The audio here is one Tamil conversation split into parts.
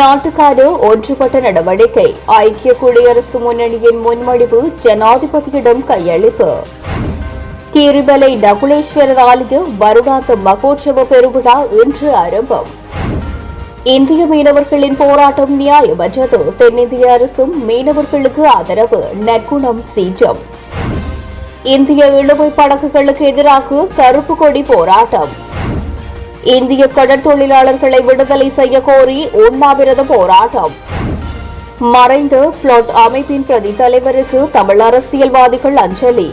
நாட்டுக்கான ஒன்றுபட்ட நடவடிக்கை ஐக்கிய குடியரசு முன்னணியின் முன்மொழிவு ஜனாதிபதியிடம் கையளிப்பு. கீரிமலை நகுலேஸ்வரர் ஆலய வருடாந்த மகோற்சவ பெருவிழா இன்று ஆரம்பம். இந்திய மீனவர்களின் போராட்டம் நியாயமற்றது. தென்னிந்திய அரசும் மீனவர்களுக்கு ஆதரவு. நற்குணம் சீற்றம். இந்திய இழுவை படகுகளுக்கு எதிராக கருப்பு கொடி போராட்டம். இந்திய கடற்தொழிலாளர்களை விடுதலை செய்ய கோரி உண்ணாவிரத போராட்டம். மறைந்த பிளாட் அமைப்பின் பிரதி தலைவருக்கு தமிழ் அரசியல்வாதிகள் அஞ்சலி.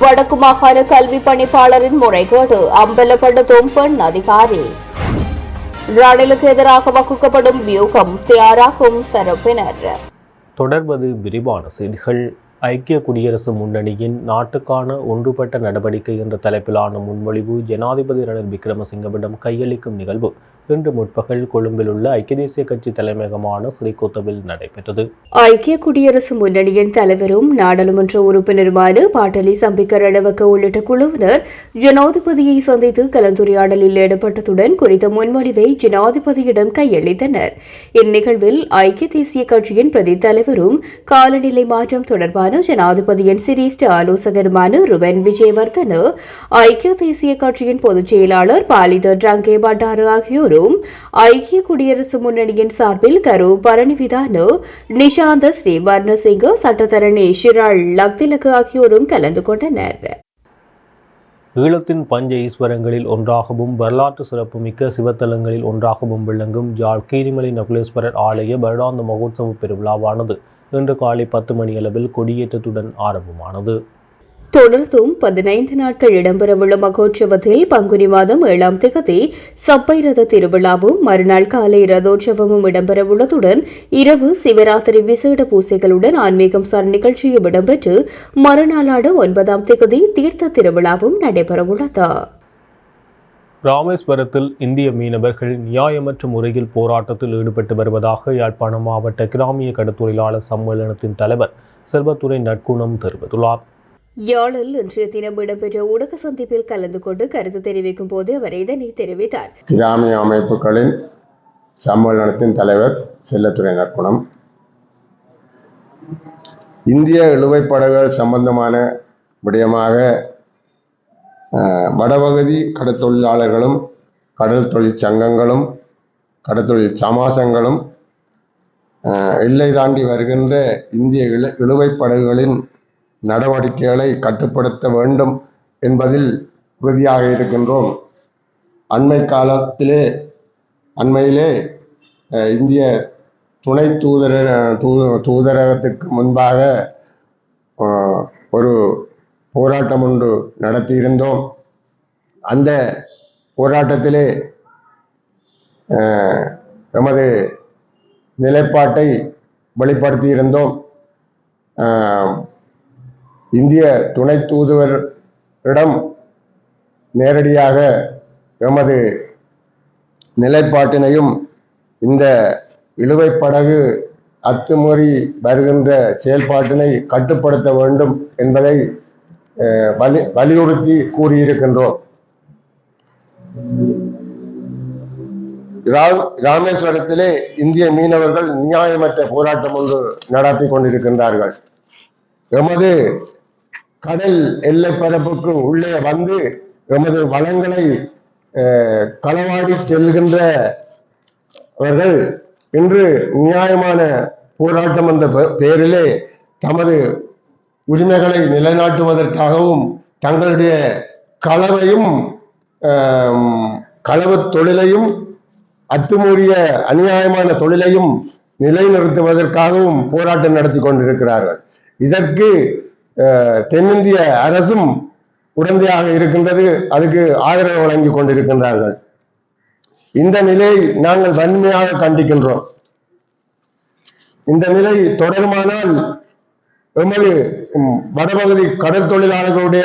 வடக்கு மாகாண கல்வி பணிப்பாளரின் முறைகேடு அம்பலப்படுத்தும் பெண் அதிகாரி. ரணிலுக்கு எதிராக வகுக்கப்படும் வியூகம் தயாராகும் தரப்பினர். தொடர்வது விரிவான செய்திகள். ஐக்கிய குடியரசு முன்னணியின் நாட்டுக்கான ஒன்றுபட்ட நடவடிக்கை என்ற தலைப்பிலான முன்மொழிவு ஜனாதிபதி ரணில் விக்ரமசிங்கவிடம் கையளிக்கும் நிகழ்வு இன்று முற்பகல் கொழும்பில் உள்ள ஐக்கிய தேசிய கட்சி தலைமையகமான ஸ்ரீகோத்தவில் நடைபெற்றது. ஐக்கிய குடியரசு முன்னணியின் தலைவரும் நாடாளுமன்ற உறுப்பினருமான பாட்டலி சம்பிக்க ரணவக்க உள்ளிட்ட குழுவினர் ஜனாதிபதியை சந்தித்து கலந்துரையாடலில் ஈடுபட்டதுடன் குறித்த முன்மொழிவை ஜனாதிபதியிடம் கையளித்தனர். இந்நிகழ்வில் ஐக்கிய தேசிய கட்சியின் பிரதி தலைவரும் காலநிலை மாற்றம் தொடர்பான ஜனாதிபதியின் சிரேஷ்ட ஆலோசகருமான ருவன் விஜயவர்தன, ஐக்கிய தேசிய கட்சியின் பொதுச் செயலாளர் பாலித ட்ரங்கே பண்டாரு ஆகியோரும் ஐக்கிய குடியரசு முன்னணியின் சார்பில் கரு பரணிவிதானு, நிஷாந்த ஸ்ரீவர்ணசிங்க, சட்டத்தரணி ஷிரால் லக்திலகு ஆகியோரும் கலந்து கொண்டனர். ஈழத்தின் பஞ்ச ஈஸ்வரங்களில் ஒன்றாகவும் வரலாற்று சிறப்புமிக்க சிவத்தலங்களில் ஒன்றாகவும் விளங்கும் யாழ் கீரிமலை நகுலேஸ்வரர் ஆலய வருடாந்த மகோத்சவ பெருவிழாவானது இன்று காலை 10 மணியளவில் கொடியேற்றத்துடன் ஆரம்பமானது. தொடர்ந்தும் 15 நாட்கள் இடம்பெறவுள்ள மகோற்சவத்தில் பங்குனி மாதம் 7ஆம் திகதி சப்பை ரத திருவிழாவும் மறுநாள் காலை ரதோற்சவமும் இடம்பெறவுள்ளதுடன் இரவு சிவராத்திரி விசேட பூசைகளுடன் ஆன்மீகம் சார் நிகழ்ச்சியும் இடம்பெற்று மறுநாளான 9ஆம் திகதி தீர்த்த திருவிழாவும் நடைபெறவுள்ளது. ராமேஸ்வரத்தில் இந்திய மீனவர்கள் நியாயமற்ற முறையில் போராட்டத்தில் ஈடுபட்டு வருவதாக யாழ்ப்பாணம் மாவட்ட கிராமிய கடற்தொழிலாளர் சம்மேளனத்தின் தலைவர் செல்வத்துறை நற்குணம் தெரிவித்துள்ளார். யாழில் இன்றைய தினம் இடம்பெற்ற ஊடக சந்திப்பில் கலந்து கொண்டு கருத்து தெரிவிக்கும் போது அவர் இதனை தெரிவித்தார். கிராமிய அமைப்புகளின் சம்மேளனத்தின் தலைவர் செல்லத்துறை நற்குணம், இந்திய இழுவைப்படகுகள் சம்பந்தமான விடயமாக வடபகுதி கடற்தொழிலாளர்களும் கடல் தொழில் சங்கங்களும் கடற்தொழில் சமாசங்களும் எல்லை தாண்டி வருகின்ற இந்திய இழுவைப்படகுகளின் நடவடிக்கைகளை கட்டுப்படுத்த வேண்டும் என்பதில் உறுதியாக இருக்கின்றோம். அண்மையிலே இந்திய துணை தூதரகத்துக்கு முன்பாக ஒரு போராட்டம் ஒன்று நடத்தியிருந்தோம். அந்த போராட்டத்திலே எமது நிலைப்பாட்டை வெளிப்படுத்தியிருந்தோம். இந்திய துணை தூதுவரிடம் நேரடியாக எமது நிலைப்பாட்டினையும் இந்த இழுவைப்படகு அத்துமீறி வருகின்ற செயல்பாட்டினை கட்டுப்படுத்த வேண்டும் என்பதை வலியுறுத்தி கூறியிருக்கின்றோம். ராமேஸ்வரத்திலே இந்திய மீனவர்கள் நியாயமற்ற போராட்டம் ஒன்று நடத்தி கொண்டிருக்கின்றார்கள். எமது கடல் எல்லை பரப்புக்கு உள்ளே வந்து எமது வளங்களை களவாடி செல்கின்றவர்கள் இன்று நியாயமான போராட்டம் என்ற பெயரிலே தமது உரிமைகளை நிலைநாட்டுவதற்காகவும் தங்களுடைய களவு தொழிலையும் அத்துமீறிய அநியாயமான தொழிலையும் நிலைநிறுத்துவதற்காகவும் போராட்டம் நடத்தி கொண்டிருக்கிறார்கள். இதற்கு தென்னிந்திய அரசும் உடந்தையாக இருக்கின்றது, அதுக்கு ஆதரவு வழங்கி கொண்டிருக்கின்றார்கள். இந்த நிலையை நாங்கள் வன்மையாக கண்டிக்கின்றோம். இந்த நிலை தொடருமானால் எமது வடபகுதி கடல் தொழிலாளர்களுடைய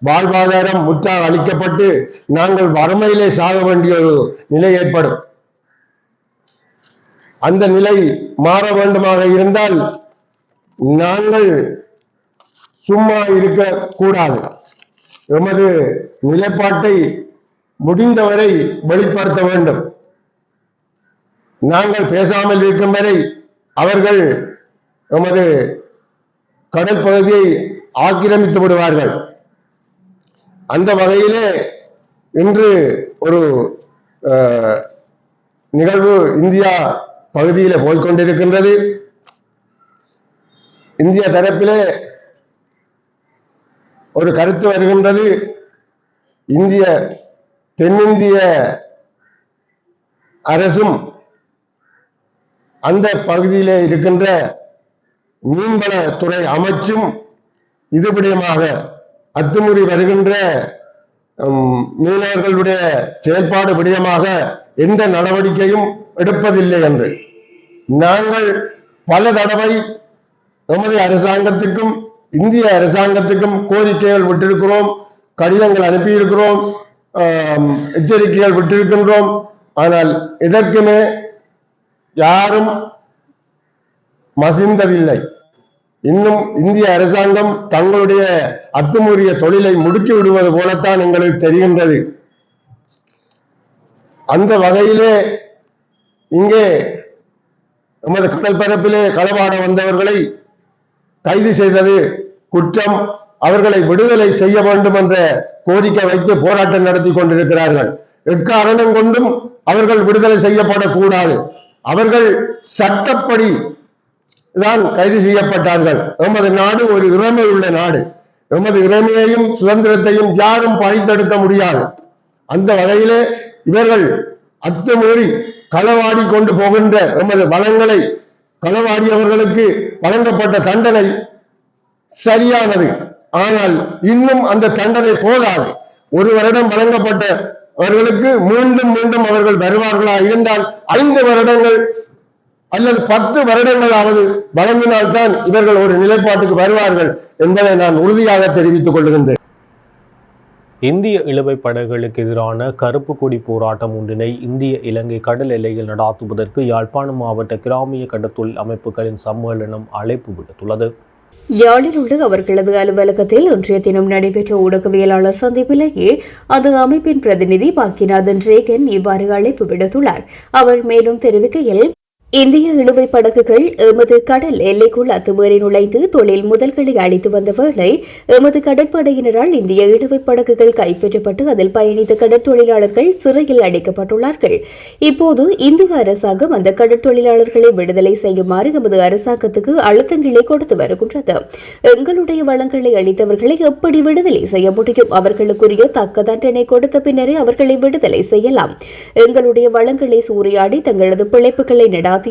வாழ்வாதாரம் முற்றாக அளிக்கப்பட்டு நாங்கள் வறுமையிலே சாக வேண்டிய ஒரு நிலை ஏற்படும். அந்த நிலை மாற வேண்டுமாக இருந்தால் நாங்கள் சும்மா இருக்க கூடாது. எமது நிலைப்பாட்டை முடிந்தவரை வெளிப்படுத்த வேண்டும். நாங்கள் பேசாமல் இருக்கும் வரை அவர்கள் நமது கடல் பகுதியை ஆக்கிரமித்து விடுவார்கள். அந்த வகையிலே இன்று ஒரு நிகழ்வு இந்தியா பகுதியிலே போய்கொண்டிருக்கின்றது. இந்திய தரப்பிலே ஒரு கருத்து வருகின்றது, தென்னிந்திய அரசும் அந்த பகுதியிலே இருக்கின்ற மீன்வளத்துறை அமைச்சும் இது விடயமாக அத்துமீறி வருகின்ற மீனவர்களுடைய செயல்பாடு விடயமாக எந்த நடவடிக்கையும் எடுப்பதில்லை என்று நாங்கள் பல தடவை நமது அரசாங்கத்துக்கும் இந்திய அரசாங்கத்துக்கும் கோரிக்கைகள் விட்டிருக்கிறோம், கடிதங்கள் அனுப்பியிருக்கிறோம், எச்சரிக்கைகள் விட்டிருக்கின்றோம். ஆனால் எதற்குமே யாரும் மசிந்ததில்லை. இன்னும் இந்திய அரசாங்கம் தங்களுடைய அத்துமீறிய தொழிலை முடுக்கி விடுவது போலத்தான் எங்களுக்கு தெரிகின்றது. அந்த வகையிலே இங்கே நமது கடல் பரப்பிலே களவாட வந்தவர்களை கைது செய்தது குற்றம். அவர்களை விடுதலை செய்ய வேண்டும் என்ற கோரிக்கை வைத்து போராட்டம் நடத்தி கொண்டிருக்கிறார்கள். எக்காரணம் கொண்டும் அவர்கள் விடுதலை செய்யப்படக்கூடாது. அவர்கள் சட்டப்படி தான் கைது செய்யப்பட்டார்கள். நமது நாடு ஒரு இறைமை உள்ள நாடு. நமது இறைமையையும் சுதந்திரத்தையும் யாரும் பழித்தெடுக்க முடியாது. அந்த வகையிலே இவர்கள் அத்துமீறி களவாடி கொண்டு போகின்ற நமது வளங்களை களவாடியவர்களுக்கு வழங்கப்பட்ட தண்டனை சரியானது. ஆனால் இன்னும் அந்த தண்டனை போதாது. 1 வருடம் வழங்கப்பட்டவர்களுக்கு மீண்டும் மீண்டும் அவர்கள் வருவார்களா இருந்தால் 5 வருடங்கள் அல்லது 10 வருடங்களாவது வழங்கினால்தான் இவர்கள் ஒரு நிலைப்பாட்டுக்கு வருவார்கள் என்பதை நான் உறுதியாக தெரிவித்துக் கொள்கின்றேன். இந்திய இழுவை படகுகளுக்கு எதிரான கருப்பு கொடி போராட்டம் ஒன்றினை இந்திய இலங்கை கடல் எல்லையில் நடாத்துவதற்கு யாழ்ப்பாணம் மாவட்ட கிராமிய கடற்தொழில் அமைப்புகளின் சம்மேளனம் அழைப்பு விடுத்துள்ளது. யாழில் உள்ள அவர்களது அலுவலகத்தில் இன்றைய தினம் நடைபெற்ற ஊடகவியலாளர் சந்திப்பிலேயே அது அமைப்பின் பிரதிநிதி பாக்கியநாதன் ரேகன் இவ்வாறு அழைப்பு விடுத்துள்ளார். அவர் மேலும் தெரிவிக்கையில், இந்திய இழுவை படகுகள் எமது கடல் எல்லைக்குள் அத்துமீறி நுழைந்து தொழில் முதல்களை அளித்து வந்த வேளை எமது கடற்படையினரால் இந்திய இழுவை படகுகள் கைப்பற்றப்பட்டு அதில் பயணித்த கடற்தொழிலாளர்கள் சிறையில் அடைக்கப்பட்டுள்ளார்கள். இப்போது இந்திய அரசாங்கம் அந்த கடற்தொழிலாளர்களை விடுதலை செய்யுமாறு எமது அரசாங்கத்துக்கு அழுத்தங்களை கொடுத்து வருகின்றது. எங்களுடைய வளங்களை அளித்தவர்களை எப்படி விடுதலை செய்ய முடியும்? அவர்களுக்குரிய தக்க தண்டனை கொடுத்த பின்னரே அவர்களை விடுதலை செய்யலாம். எங்களுடைய வளங்களை சூறையாடி தங்களது பிழைப்புகளை நடாத்தியவர்கள்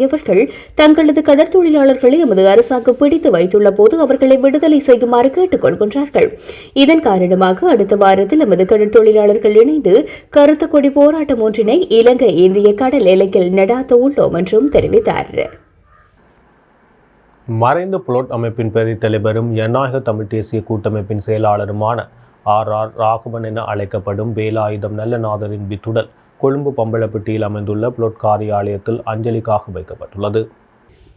தங்களது கடற்தொழிலாளர்களை எமது அரசாங்கம் பிடித்து வைத்துள்ள போது அவர்களை விடுதலை செய்யுமாறு கேட்டுக் கொள்கின்றார்கள். இதன் காரணமாக அடுத்த வாரத்தில் எமது கடற்தொழிலாளர்கள் இணைந்து கருத்த கொடி போராட்டம் ஒன்றினை இலங்கை இந்திய கடல் எல்லையில் நடாத்த உள்ளோம் என்றும் தெரிவித்தார். மறைந்த புலோட் அமைப்பின் பிரதி தலைவரும் ஜனநாயக தமிழ் தேசிய கூட்டமைப்பின் செயலாளருமான RR ராகவன் என அழைக்கப்படும் வேலாயுதம் நல்லநாதரின் வித்துடல் கொழும்பு பம்பலப்பட்டியில் அமைந்துள்ள புலோட் காரியாலயத்தில் அஞ்சலிக்காக வைக்கப்பட்டுள்ளது.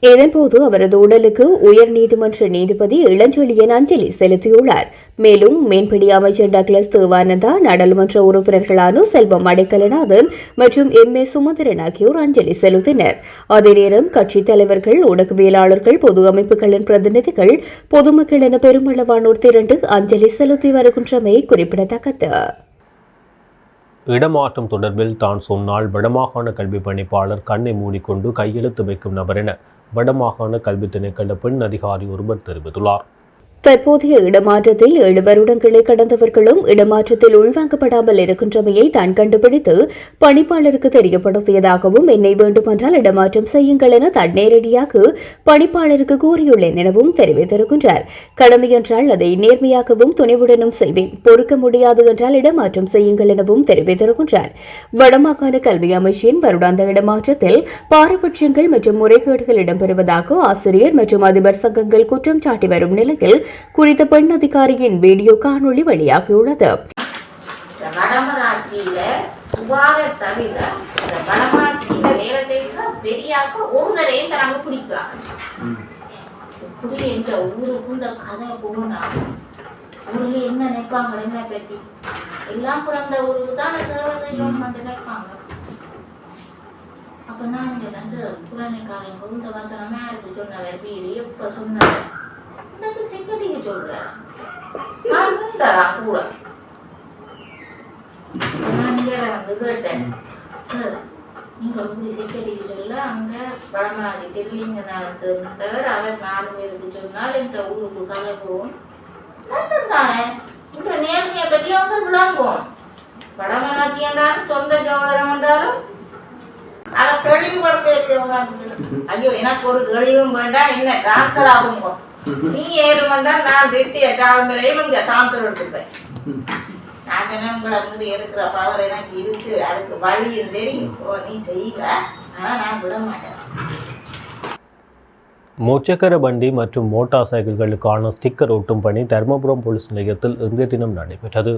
இதன்போது அவரது உடலுக்கு உயர் நீதிமன்ற நீதிபதி இளஞ்செழியன் அஞ்சலி செலுத்தியுள்ளார். மேலும் மீன்பிடி அமைச்சர் டக்ளஸ் தேவானந்தா, நாடாளுமன்ற உறுப்பினர்களான செல்வம் அடைக்கலநாதன் மற்றும் MA சுமந்திரன் ஆகியோர் அஞ்சலி செலுத்தினர். அதே நேரம் கட்சித் தலைவர்கள், ஊடகவியலாளர்கள், பொது அமைப்புகளின் பிரதிநிதிகள், பொதுமக்கள் என பெருமளவானோர் திரண்டு அஞ்சலி செலுத்தி வருகின்றமை குறிப்பிடத்தக்கது. இடமாற்றம் தொடர்பில் தான் சொன்னால் வடமாகாண கல்வி பணிப்பாளர் கண்ணை மூடிக்கொண்டு கையெழுத்து வைக்கும் நபர் என வடமாகாண கல்வி திணைக்கள பெண் அதிகாரி ஒருவர் தெரிவித்துள்ளார். தற்போதைய இடமாற்றத்தில் 7 வருடங்களை கடந்தவர்களும் இடமாற்றத்தில் உள்வாங்கப்படாமல் இருக்கின்றமையை தான் கண்டுபிடித்து பணிப்பாளருக்கு தெரியப்படுத்தியதாகவும், என்னை வேண்டுமென்றால் இடமாற்றம் செய்யுங்கள் என தான் நேரடியாக பணிப்பாளருக்கு கூறியுள்ளேன் எனவும் தெரிவித்திருக்கின்றார். கடமை என்றால் அதை நேர்மையாகவும் துணிவுடனும் செய்வேன், பொறுக்க முடியாது என்றால் இடமாற்றம் செய்யுங்கள் எனவும் தெரிவித்திருக்கின்றார். வடமாகாண கல்வி அமைச்சின் வருடாந்த இடமாற்றத்தில் பாரபட்சங்கள் மற்றும் முறைகேடுகள் இடம்பெறுவதாக ஆசிரியர் மற்றும் அதிபர் சங்கங்கள் குற்றம் சாட்டி வரும் நிலையில் குறித்த பெண் அதிகாரியின் வீடியோ காணொளி வெளியாகியுள்ளது. வடமராட்சியில சுபாவை தவிர வடமராட்சியில வேலை செய்கிற பெரியாக்க ஒருத்தரையே தனக்கு பிடிக்காது. இப்படி என்ற ஊருக்கு இந்த கதை போனா ஊர்ல என்ன நினைப்பாங்க, என்ன பத்தி எல்லாம் பிறந்த ஊருக்கு தான் சேவை செய்யணும் நினைப்பாங்க. அப்போ நான் சொன்னேன் சார் புறமைக்காரங்க இந்த வசனமா இருக்கு சொன்னவர் வீடு எப்போ சொன்னார் எனக்கு செக்ரட்டரிக்கு சொல்கிறேன் நான் தரான் கூட நான் வேற வந்து கேட்டேன் சார் நீங்கள் எப்படி செக்ரட்டரிக்கு சொல்ல அங்கே பழமனாதி தெரியலிங்க நான் சொன்னவர் அவர் 4 பேருக்கு சொன்னால் என்ற ஊருக்கு கதை போகும் நல்லது தானே இந்த நேர்மையை பற்றி அவங்க விளங்கும் பழமனாத்தி என்றாலும் சொந்த சகோதரம் என்றாலும் அதை தெளிவுபடுத்த ஐயோ எனக்கு ஒரு தெளிவும் வேண்டாம் என்ன டிரான்ஸ்ஃபர் ஆகுங்க நீ ஏறுமெண்டா நான் ரிட்டையர்ட் ஆகும் வரையும் இங்கே டிரான்ஸ்ஃபர் எடுத்துப்பேன் நான் என்ன உங்களை மீது எடுக்கிற பவர் எனக்கு இருக்கு அதுக்கு வழியும் தெரியும் நீ செய்வ ஆனால் நான் விட மாட்டேன். முச்சக்கர வண்டி மற்றும் மோட்டார் சைக்கிள்களுக்கான ஸ்டிக்கர் ஒட்டும் பணி தர்மபுரம் போலீஸ் நிலையத்தில் இன்றைய தினம் நடைபெற்றது.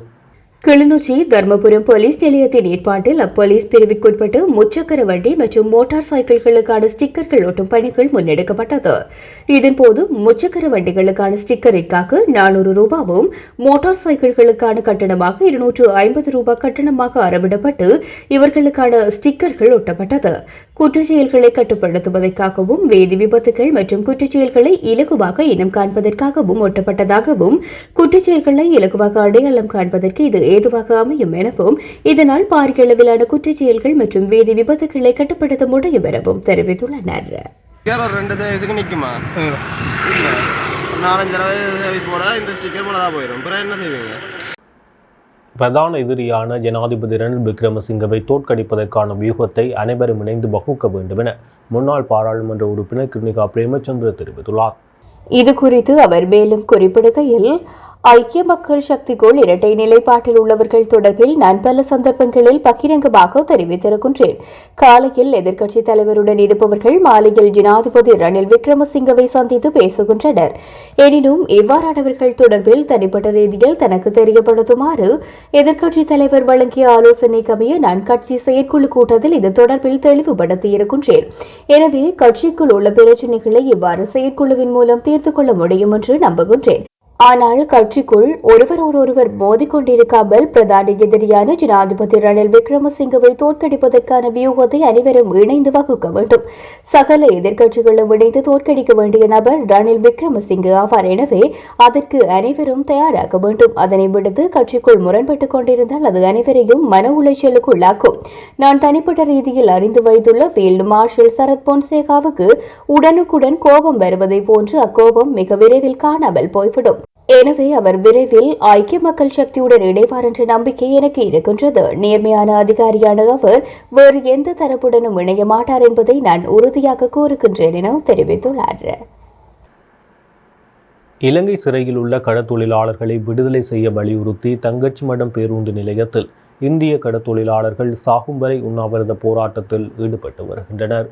கிளிநொச்சி தர்மபுரம் போலீஸ் நிலையத்தின் ஏற்பாட்டில் அப்போலீஸ் பிரிவிற்குட்பட்டு முச்சக்கர வண்டி மற்றும் மோட்டார் சைக்கிள்களுக்கான ஸ்டிக்கர்கள் ஒட்டும் பணிகள் முன்னெடுக்கப்பட்டது. இதன்போது முச்சக்கர வண்டிகளுக்கான ஸ்டிக்கரிற்காக 400 ரூபாவும் மோட்டார் சைக்கிள்களுக்கான கட்டணமாக 250 ரூபாய் கட்டணமாக அறவிடப்பட்டு இவர்களுக்கான ஸ்டிக்கர்கள் ஒட்டப்பட்டது. குற்றச்செயல்களை கட்டுப்படுத்துவதற்காகவும் வேதி விபத்துகள் மற்றும் குற்றச்செயல்களை இலகுவாக இனம் காண்பதற்காகவும் ஒட்டப்பட்டதாகவும் குற்றச்செயல்களை இலகுவாக அடையாளம் காண்பதற்கு இது ஏதுவாக அமையும் எனவும் இதனால் பாரிய அளவிலான குற்றச்செயல்கள் மற்றும் வேதி விபத்துகளை கட்டுப்படுத்த முடியும் எனவும் தெரிவித்துள்ளனர். பிரதான எதிரியான ஜனாதிபதி ரணில் விக்ரமசிங்கவை தோற்கடிப்பதற்கான வியூகத்தை அனைவரும் இணைந்து வகுக்க வேண்டும் என முன்னாள் பாராளுமன்ற உறுப்பினர் கிருணிகா பிரேமச்சந்திர தெரிவித்துள்ளார். இதுகுறித்து அவர் மேலும் குறிப்பிடுகையில் ஐக்கிய மக்கள் சக்திக்குள் இரட்டை நிலைப்பாட்டில் உள்ளவர்கள் தொடர்பில் நான் பல சந்தர்ப்பங்களில் பகிரங்கமாக தெரிவித்திருக்கின்றேன். காலையில் எதிர்க்கட்சித் தலைவருடன் இருப்பவர்கள் மாலையில் ஜனாதிபதி ரணில் விக்ரமசிங்கவை சந்தித்து பேசுகின்றனர். எனினும் இவ்வாறானவர்கள் தொடர்பில் தனிப்பட்ட ரீதியில் தனக்கு தெரியப்படுத்துமாறு எதிர்க்கட்சித் தலைவர் வழங்கிய ஆலோசனைக்கமைய நான் கட்சி செயற்குழு கூட்டத்தில் இது தொடர்பில் தெளிவுபடுத்தியிருக்கின்றேன். எனவே கட்சிக்குள் உள்ள பிரச்சினைகளை இவ்வாறு செயற்குழுவின் மூலம் தீர்த்துக் கொள்ள முடியும் என்று நம்புகின்றேன். ஆனால் கட்சிக்குள் ஒருவரோடொருவர் மோதிக்கொண்டிருக்காமல் பிரதான எதிரியான ஜனாதிபதி ரணில் விக்ரமசிங்கவை தோற்கடிப்பதற்கான வியூகத்தை அனைவரும் இணைந்து வகுக்க வேண்டும். சகல எதிர்க்கட்சிகளும் இணைந்து தோற்கடிக்க வேண்டிய நபர் ரணில் விக்ரமசிங்க ஆவார். எனவே அதற்கு அனைவரும் தயாராக வேண்டும். அதனை விடுத்து கட்சிக்குள் முரண்பட்டுக் கொண்டிருந்தால் அது அனைவரையும் மன உளைச்சலுக்கு உள்ளாக்கும். நான் தனிப்பட்ட ரீதியில் அறிந்து வைத்துள்ள ஃபீல்டு மார்ஷல் சரத் பொன்சேகாவுக்கு உடனுக்குடன் கோபம் வருவதை போன்று அக்கோபம் மிக விரைவில் காணாமல் போய்விடும். எனவே அவர் விரைவில் ஐக்கிய மக்கள் சக்தியுடன் இணைவார் என்ற நம்பிக்கை எனக்கு இருக்கின்றது. நேர்மையான அதிகாரியான அவர் வேறு எந்த தரப்புடனும் இணைய மாட்டார் என்பதை நான் உறுதியாக கூறுகின்றேன் என தெரிவித்துள்ளார். இலங்கை சிறையில் உள்ள கடத்தொழிலாளர்களை விடுதலை செய்ய வலியுறுத்தி தங்கச்சிமடம் பேருந்து நிலையத்தில் இந்திய கடத்தொழிலாளர்கள் சாகும் வரை உண்ணாவிரத போராட்டத்தில் ஈடுபட்டு வருகின்றனர்.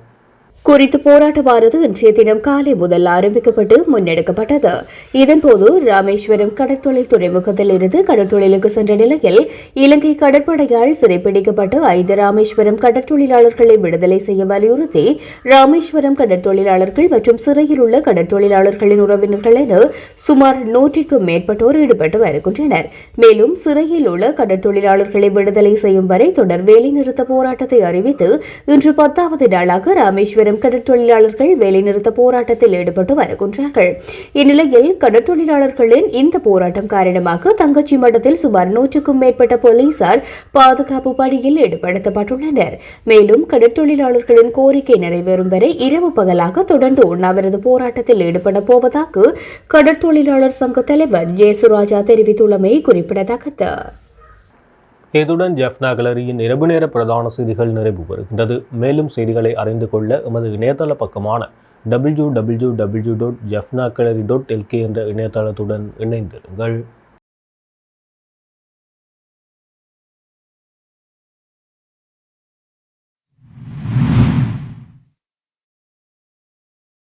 குறித்த போராட்டமானது இன்றைய தினம் காலை முதல் ஆரம்பிக்கப்பட்டு முன்னெடுக்கப்பட்டது. இதன்போது ராமேஸ்வரம் கடற்தொழில் துறைமுகத்தில் இருந்து கடற்தொழிலுக்கு சென்ற நிலையில் இலங்கை கடற்படையால் சிறைப்பிடிக்கப்பட்டு 5 ராமேஸ்வரம் கடற்தொழிலாளர்களை விடுதலை செய்ய வலியுறுத்தி ராமேஸ்வரம் கடற்தொழிலாளர்கள் மற்றும் சிறையில் உள்ள கடற்தொழிலாளர்களின் உறவினர்கள் என சுமார் 100க்கும் மேற்பட்டோர் ஈடுபட்டு வருகின்றனர். மேலும் சிறையில் உள்ள கடற்தொழிலாளர்களை விடுதலை செய்யும் வரை தொடர் வேலைநிறுத்த போராட்டத்தை அறிவித்து இன்று 10வது நாளாக ராமேஸ்வரம் கடற்தொழிலாளர்கள் வேலைநிறுத்த போராட்டத்தில் ஈடுபட்டு வருகின்றார்கள். இந்நிலையில் கடற்தொழிலாளர்களின் இந்த போராட்டம் காரணமாக தங்கச்சி மடத்தில் சுமார் 100க்கும் மேற்பட்ட போலீசார் பாதுகாப்பு பணியில் ஈடுபடுத்தப்பட்டுள்ளனர். மேலும் கடற்தொழிலாளர்களின் கோரிக்கை நிறைவேறும் வரை இரவு பகலாக தொடர்ந்து உண்ணாவிரத போராட்டத்தில் ஈடுபட போவதாக கடற்தொழிலாளர் சங்க தலைவர் ஜெயசுராஜா தெரிவித்துள்ளமை குறிப்பிடத்தக்கது. இதுடன் ஜெஃப்னா கேலரியின் இரவு நேர பிரதான செய்திகள் நிறைவு பெறுகின்றது. மேலும் செய்திகளை அறிந்து கொள்ள எமது இணையதள பக்கமான www.jeffnagallery.lk என்ற இணையதளத்துடன் இணைந்திருங்கள்.